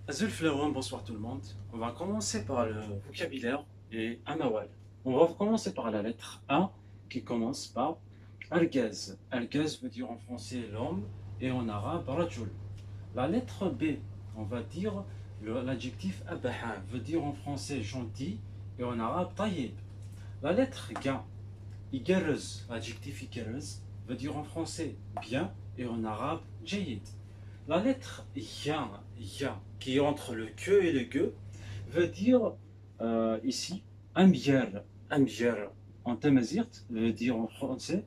Azul Flawan, bonsoir tout le monde. On va commencer par le vocabulaire et Amawal. On va commencer par la lettre A qui commence par Al-Gaz. Al-Gaz veut dire en français l'homme et en arabe Rajul. La lettre B, on va dire l'adjectif Abaha veut dire en français gentil et en arabe Tayyib. La lettre G, Igarez, l'adjectif Igarez veut dire en français bien et en arabe Jayid. La lettre ya, qui est entre le que et le ge, veut dire ici ambiar. Ambiar en tamazirt veut dire en français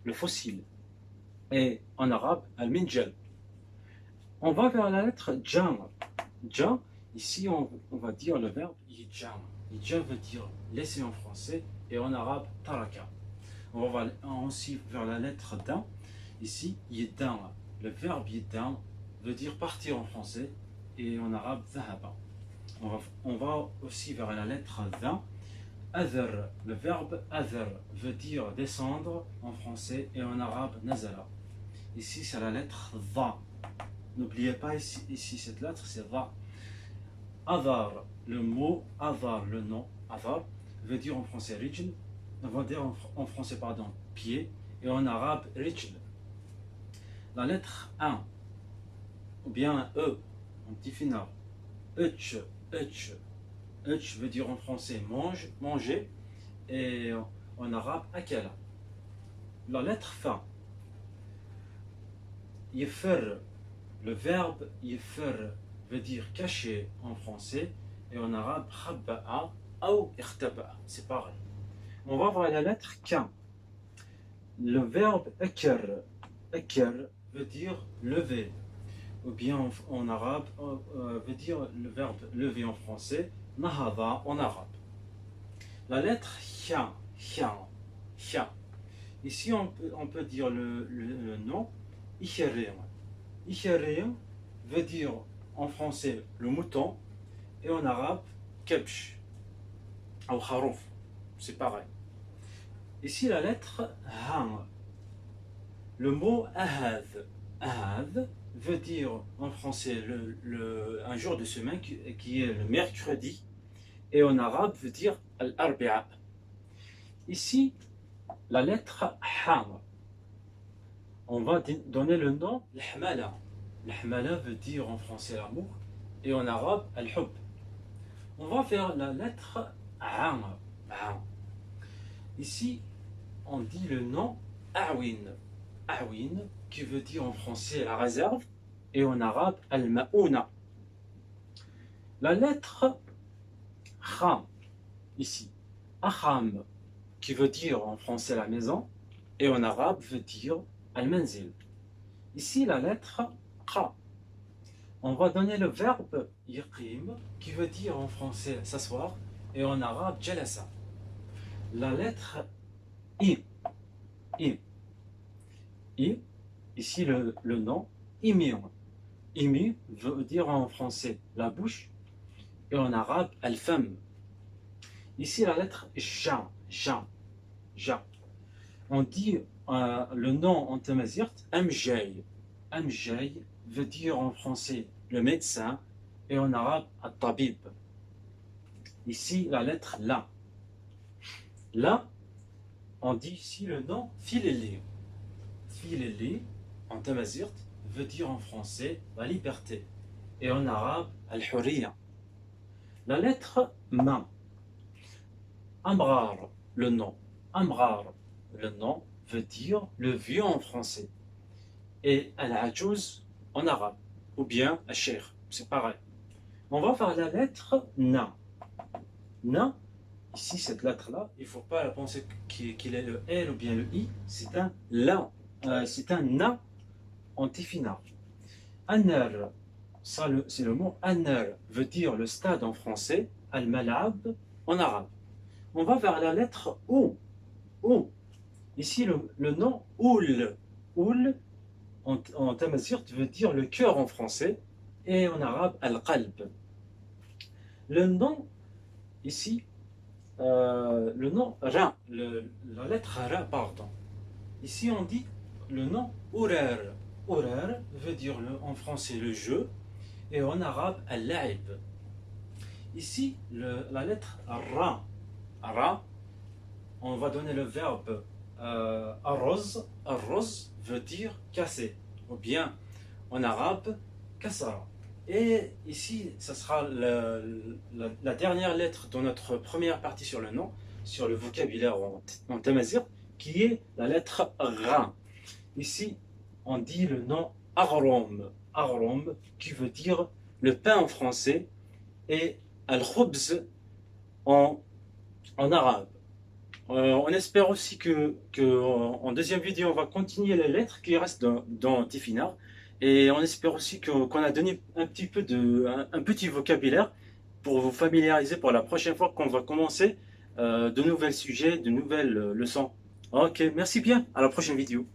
le fossile. Et en arabe, al-minjal. On va vers la lettre ja. Ja, ici on va dire le verbe yija. Yija veut dire laisser en français et en arabe taraka. On va aussi vers la lettre da. Ici, yedan. Le verbe yedan veut dire partir en français et en arabe dhahaba. On va aussi vers la lettre dha. Adher, le verbe adher veut dire descendre en français et en arabe nazala. Ici c'est la lettre dha. N'oubliez pas ici cette lettre c'est dha. Adhar, le mot adhar, le nom adhar veut dire en français rijl, on va dire en français pardon pied et en arabe rijl. La lettre 1 ou bien E, un petit final. Etch, etch. Etch veut dire en français mange, manger, et en arabe akala. La lettre Fa. Yefer, le verbe yefer veut dire cacher en français, et en arabe khabba'a ou ikhtaba'a. C'est pareil. On va voir la lettre K. Le verbe akar. Akar veut dire lever. Ou bien en arabe veut dire le verbe lever en français, nahada en arabe. La lettre Hia, Hia, Hia. Ici on peut dire le nom Icherien. Icherien veut dire en français le mouton et en arabe Kebsh ou Harouf. C'est pareil. Ici la lettre Ha. Le mot Ahad. Ahad veut dire en français un jour de semaine qui est le mercredi et en arabe veut dire al-arbi'a. Ici, la lettre ha. On va donner le nom l'hmala. L'hmala veut dire en français l'amour et en arabe al-hub. On va faire la lettre a. Ici, on dit le nom awin. Awin qui veut dire en français la réserve et en arabe al-ma'ouna. La lettre kha, ici, akham, qui veut dire en français la maison et en arabe veut dire al-manzil. Ici, la lettre qa. On va donner le verbe yaqim qui veut dire en français s'asseoir et en arabe jalasa. La lettre i. I. I. Ici, le nom Imir. Imir veut dire en français la bouche et en arabe al-fam. Ici, la lettre Ja. Ja. Ja. On dit le nom en tamazirt Amjay. Amjay veut dire en français le médecin et en arabe al-tabib. Ici, la lettre La. La, on dit ici le nom Fileli. Fileli en tamazirt veut dire en français la liberté et en arabe al-hurriya. La lettre Ma. Amrar, le nom. Amrar, le nom veut dire le vieux en français et al-ajouz en arabe ou bien al-sheikh, c'est pareil. On va faire la lettre Na. Na, ici cette lettre-là, il ne faut pas penser qu'il est le L ou bien le I, c'est un La, c'est un Na antifinal. Anar, c'est le mot Anar, veut dire le stade en français, al-mal'ab en arabe. On va vers la lettre O. O. Ici le nom Oul. Oul en tamazirt veut dire le cœur en français et en arabe al-qalb. Le nom ici, le nom Ra, la lettre Ra, pardon. Ici on dit le nom Ourar. Ourar veut dire en français le jeu et en arabe al-la'ib. Ici, la lettre ra. Ra, on va donner le verbe arroz. Arroz veut dire casser, ou bien en arabe kasara. Et ici, ça sera la dernière lettre dans notre première partie sur le nom, sur le vocabulaire en tamazight, qui est la lettre ra. Ici, on dit le nom agrom. Agrom, qui veut dire le pain en français, et al-khubz en arabe. On espère aussi en deuxième vidéo, on va continuer les lettres qui restent dans Tifinagh. Et on espère aussi qu'on a donné un petit vocabulaire pour vous familiariser pour la prochaine fois qu'on va commencer de nouveaux sujets, de nouvelles leçons. Ok, merci bien, à la prochaine vidéo.